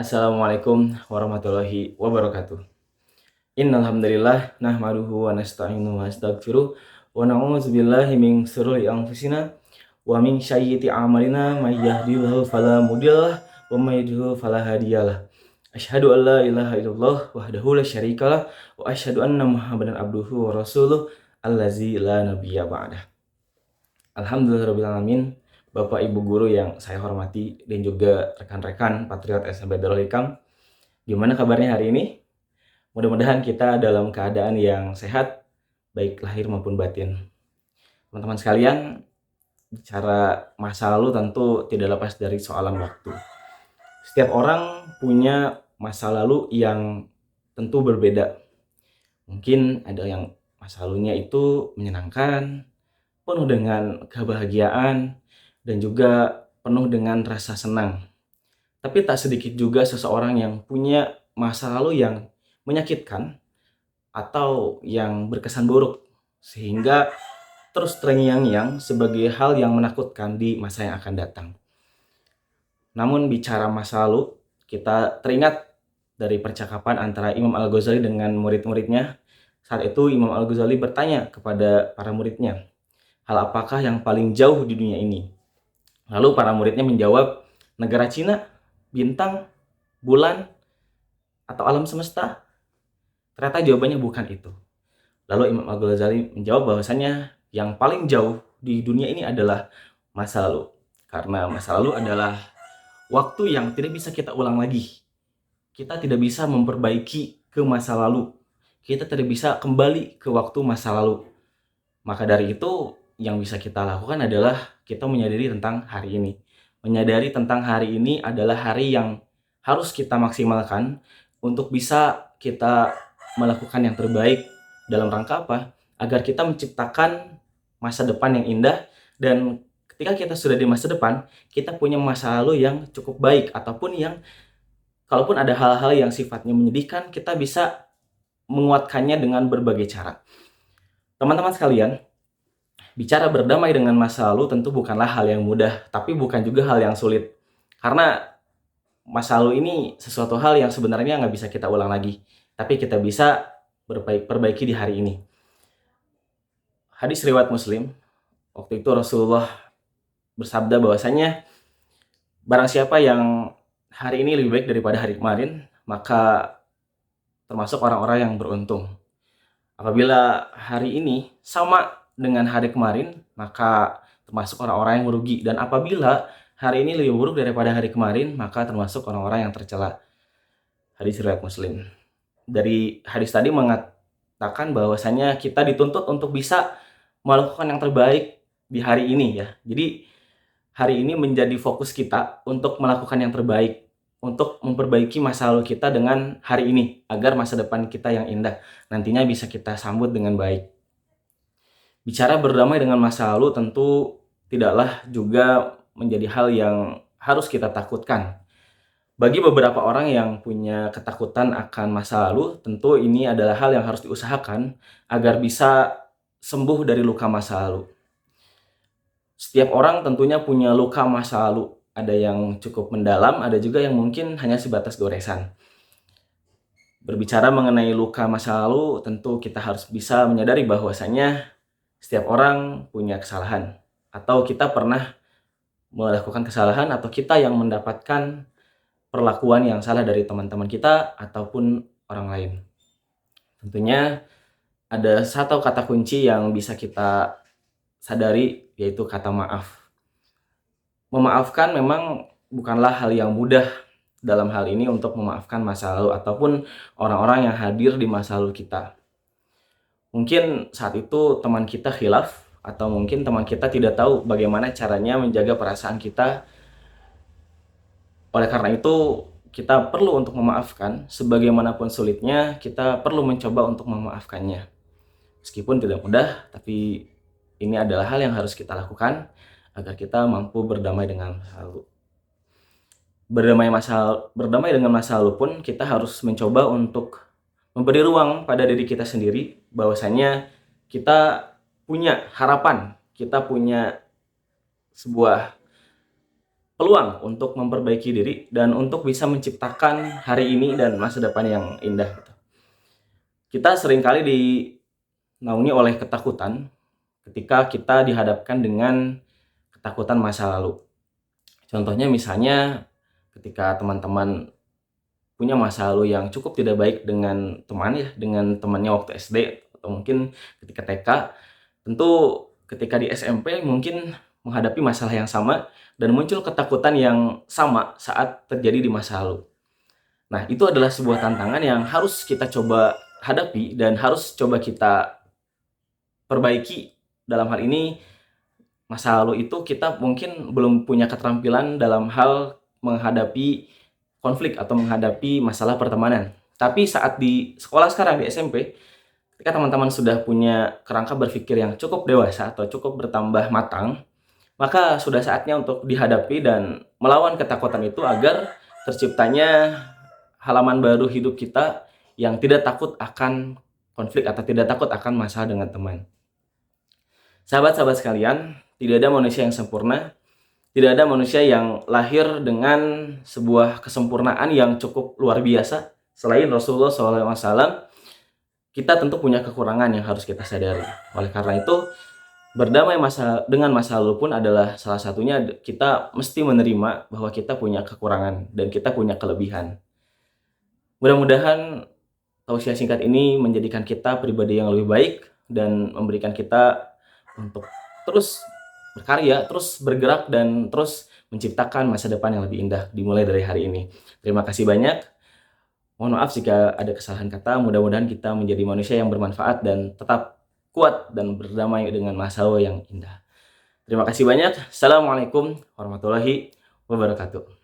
Assalamualaikum warahmatullahi wabarakatuh. Innal hamdalillah nahmaduhu wa nasta'inuhu wa nastaghfiruh wa na'udzubillahi min shururi anfusina wa min sayyiati a'malina may yahdihillahu fala mudhillalah wa may yudhlil fala hadiyalah. Asyhadu an la ilaha illallah wahdahu la syarikalah wa asyhadu anna Muhammadan abduhu wa rasuluh allazi la nabiyya ba'dah. Alhamdulillahirabbil alamin. Bapak Ibu guru yang saya hormati dan juga rekan-rekan Patriot SMB Darul Hikam. Gimana kabarnya hari ini? Mudah-mudahan kita dalam keadaan yang sehat, baik lahir maupun batin. Teman-teman sekalian, bicara masa lalu tentu tidak lepas dari soalan waktu. Setiap orang punya masa lalu yang tentu berbeda. Mungkin ada yang masa lalunya itu menyenangkan, penuh dengan kebahagiaan, dan juga penuh dengan rasa senang. Tapi tak sedikit juga seseorang yang punya masa lalu yang menyakitkan atau yang berkesan buruk, sehingga terus terngiang-ngiang sebagai hal yang menakutkan di masa yang akan datang. Namun bicara masa lalu, kita teringat dari percakapan antara Imam Al-Ghazali dengan murid-muridnya. Saat itu Imam Al-Ghazali bertanya kepada para muridnya, hal apakah yang paling jauh di dunia ini? Lalu para muridnya menjawab, negara Cina, bintang, bulan, atau alam semesta? Ternyata jawabannya bukan itu. Lalu Imam Al-Ghazali menjawab bahwasanya yang paling jauh di dunia ini adalah masa lalu. Karena masa lalu adalah waktu yang tidak bisa kita ulang lagi. Kita tidak bisa memperbaiki ke masa lalu. Kita tidak bisa kembali ke waktu masa lalu. Maka dari itu, yang bisa kita lakukan adalah kita menyadari tentang hari ini. Menyadari tentang hari ini adalah hari yang harus kita maksimalkan untuk bisa kita melakukan yang terbaik dalam rangka apa? Agar kita menciptakan masa depan yang indah, dan ketika kita sudah di masa depan, kita punya masa lalu yang cukup baik, ataupun yang kalaupun ada hal-hal yang sifatnya menyedihkan, kita bisa menguatkannya dengan berbagai cara. Teman-teman sekalian, bicara berdamai dengan masa lalu tentu bukanlah hal yang mudah, tapi bukan juga hal yang sulit. Karena masa lalu ini sesuatu hal yang sebenarnya nggak bisa kita ulang lagi, tapi kita bisa perbaiki di hari ini. Hadis riwayat Muslim, waktu itu Rasulullah bersabda bahwasanya barang siapa yang hari ini lebih baik daripada hari kemarin, maka termasuk orang-orang yang beruntung. Apabila hari ini sama dengan hari kemarin, maka termasuk orang-orang yang merugi. Dan apabila hari ini lebih buruk daripada hari kemarin, maka termasuk orang-orang yang tercela. Hadis riwayat Muslim. Dari hadis tadi mengatakan bahwasanya kita dituntut untuk bisa melakukan yang terbaik di hari ini ya. Jadi hari ini menjadi fokus kita untuk melakukan yang terbaik, untuk memperbaiki masa lalu kita dengan hari ini, agar masa depan kita yang indah nantinya bisa kita sambut dengan baik. Bicara berdamai dengan masa lalu tentu tidaklah juga menjadi hal yang harus kita takutkan. Bagi beberapa orang yang punya ketakutan akan masa lalu, tentu ini adalah hal yang harus diusahakan agar bisa sembuh dari luka masa lalu. Setiap orang tentunya punya luka masa lalu. Ada yang cukup mendalam, ada juga yang mungkin hanya sebatas goresan. Berbicara mengenai luka masa lalu, tentu kita harus bisa menyadari bahwasanya setiap orang punya kesalahan, atau kita pernah melakukan kesalahan, atau kita yang mendapatkan perlakuan yang salah dari teman-teman kita ataupun orang lain. Tentunya ada satu kata kunci yang bisa kita sadari, yaitu kata maaf. Memaafkan memang bukanlah hal yang mudah dalam hal ini, untuk memaafkan masa lalu ataupun orang-orang yang hadir di masa lalu kita. Mungkin saat itu teman kita khilaf, atau mungkin teman kita tidak tahu bagaimana caranya menjaga perasaan kita. Oleh karena itu, kita perlu untuk memaafkan. Sebagaimanapun sulitnya, kita perlu mencoba untuk memaafkannya. Meskipun tidak mudah, tapi ini adalah hal yang harus kita lakukan agar kita mampu berdamai dengan masa lalu. Berdamai dengan masa lalu pun kita harus mencoba untuk memberi ruang pada diri kita sendiri, bahwasanya kita punya harapan, kita punya sebuah peluang untuk memperbaiki diri dan untuk bisa menciptakan hari ini dan masa depan yang indah gitu. Kita seringkali dinaungi oleh ketakutan ketika kita dihadapkan dengan ketakutan masa lalu. Contohnya misalnya ketika teman-teman punya masa lalu yang cukup tidak baik dengan teman ya, dengan temannya waktu SD atau mungkin ketika TK, tentu ketika di SMP mungkin menghadapi masalah yang sama dan muncul ketakutan yang sama saat terjadi di masa lalu. Nah, itu adalah sebuah tantangan yang harus kita coba hadapi dan harus coba kita perbaiki. Dalam hal ini, masa lalu itu kita mungkin belum punya keterampilan dalam hal menghadapi konflik atau menghadapi masalah pertemanan. Tapi saat di sekolah sekarang, di SMP, ketika teman-teman sudah punya kerangka berpikir yang cukup dewasa atau cukup bertambah matang, maka sudah saatnya untuk dihadapi dan melawan ketakutan itu agar terciptanya halaman baru hidup kita yang tidak takut akan konflik atau tidak takut akan masalah dengan teman. Sahabat-sahabat sekalian, tidak ada manusia yang sempurna, tidak ada manusia yang lahir dengan sebuah kesempurnaan yang cukup luar biasa. Selain Rasulullah SAW, kita tentu punya kekurangan yang harus kita sadari. Oleh karena itu, berdamai dengan masa lalu pun adalah salah satunya kita mesti menerima bahwa kita punya kekurangan dan kita punya kelebihan. Mudah-mudahan tausiah singkat ini menjadikan kita pribadi yang lebih baik dan memberikan kita untuk terus berkarya, terus bergerak, dan terus menciptakan masa depan yang lebih indah dimulai dari hari ini. Terima kasih banyak. Mohon maaf jika ada kesalahan kata. Mudah-mudahan kita menjadi manusia yang bermanfaat dan tetap kuat dan berdamai dengan masa lalu yang indah. Terima kasih banyak. Assalamualaikum warahmatullahi wabarakatuh.